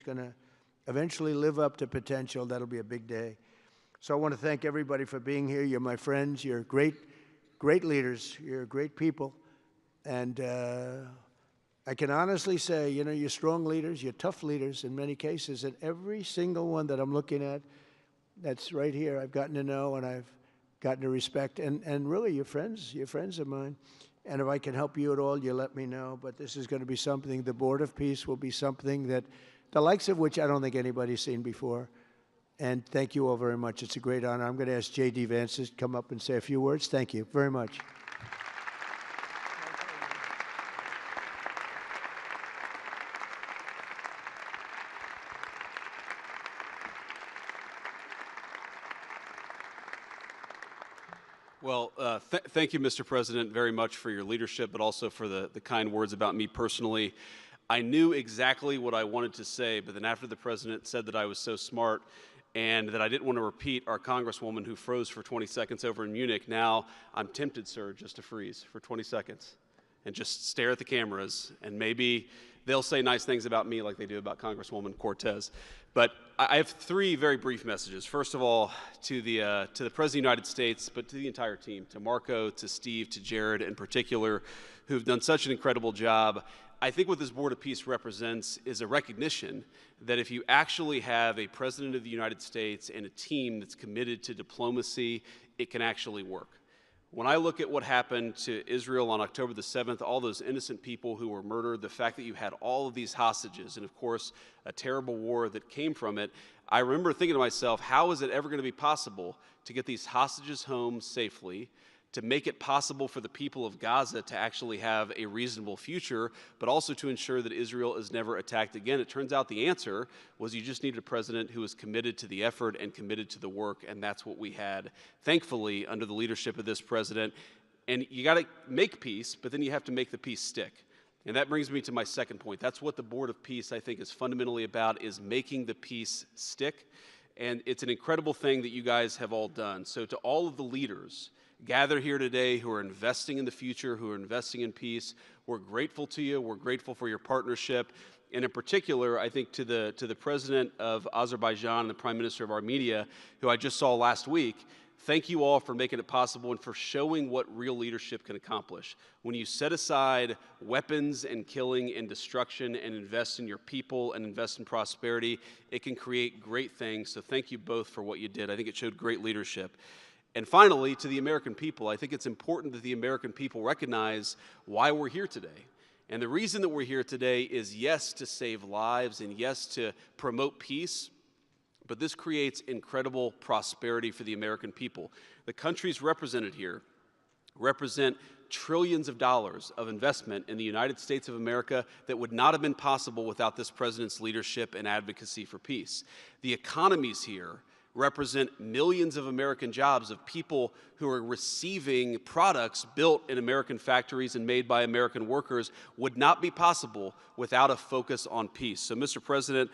going to eventually live up to potential. That'll be a big day. So I want to thank everybody for being here. You're my friends. You're great leaders. You're great people. And I can honestly say, you know, you're strong leaders. You're tough leaders in many cases. And every single one that I'm looking at that's right here, I've gotten to know and I've gotten to respect. And really, you're friends of mine. And if I can help you at all, you let me know. But this is going to be something, the Board of Peace will be something that the likes of which I don't think anybody's seen before. And thank you all very much. It's a great honor. I'm going to ask J.D. Vance to come up and say a few words. Thank you very much. Well, thank you, Mr. President, very much for your leadership, but also for the kind words about me personally. I knew exactly what I wanted to say, but then after the President said that I was so smart and that I didn't want to repeat our Congresswoman who froze for 20 seconds over in Munich, now I'm tempted, sir, just to freeze for 20 seconds and just stare at the cameras, and maybe they'll say nice things about me like they do about Congresswoman Cortez. But I have three very brief messages. First of all, to the President of the United States, but to the entire team, to Marco, to Steve, to Jared in particular, who've done such an incredible job. I think what this Board of Peace represents is a recognition that if you actually have a President of the United States and a team that's committed to diplomacy, it can actually work. When I look at what happened to Israel on October the 7th, all those innocent people who were murdered, the fact that you had all of these hostages, and of course, a terrible war that came from it, I remember thinking to myself, how is it ever going to be possible to get these hostages home safely, to make it possible for the people of Gaza to actually have a reasonable future, but also to ensure that Israel is never attacked again? It turns out the answer was you just needed a president who was committed to the effort and committed to the work, and that's what we had, thankfully, under the leadership of this president. And you got to make peace, but then you have to make the peace stick. And that brings me to my second point. That's what the Board of Peace, I think, is fundamentally about, is making the peace stick. And it's an incredible thing that you guys have all done. So to all of the leaders gathered here today who are investing in the future, who are investing in peace, we're grateful to you. We're grateful for your partnership. And in particular, I think to the President of Azerbaijan and the Prime Minister of Armenia, who I just saw last week, thank you all for making it possible and for showing what real leadership can accomplish. When you set aside weapons and killing and destruction and invest in your people and invest in prosperity, it can create great things. So thank you both for what you did. I think it showed great leadership. And finally, to the American people, I think it's important that the American people recognize why we're here today. And the reason that we're here today is, yes, to save lives and yes, to promote peace, but this creates incredible prosperity for the American people. The countries represented here represent trillions of dollars of investment in the United States of America that would not have been possible without this president's leadership and advocacy for peace. The economies here represent millions of American jobs of people who are receiving products built in American factories and made by American workers would not be possible without a focus on peace. So, Mr. President,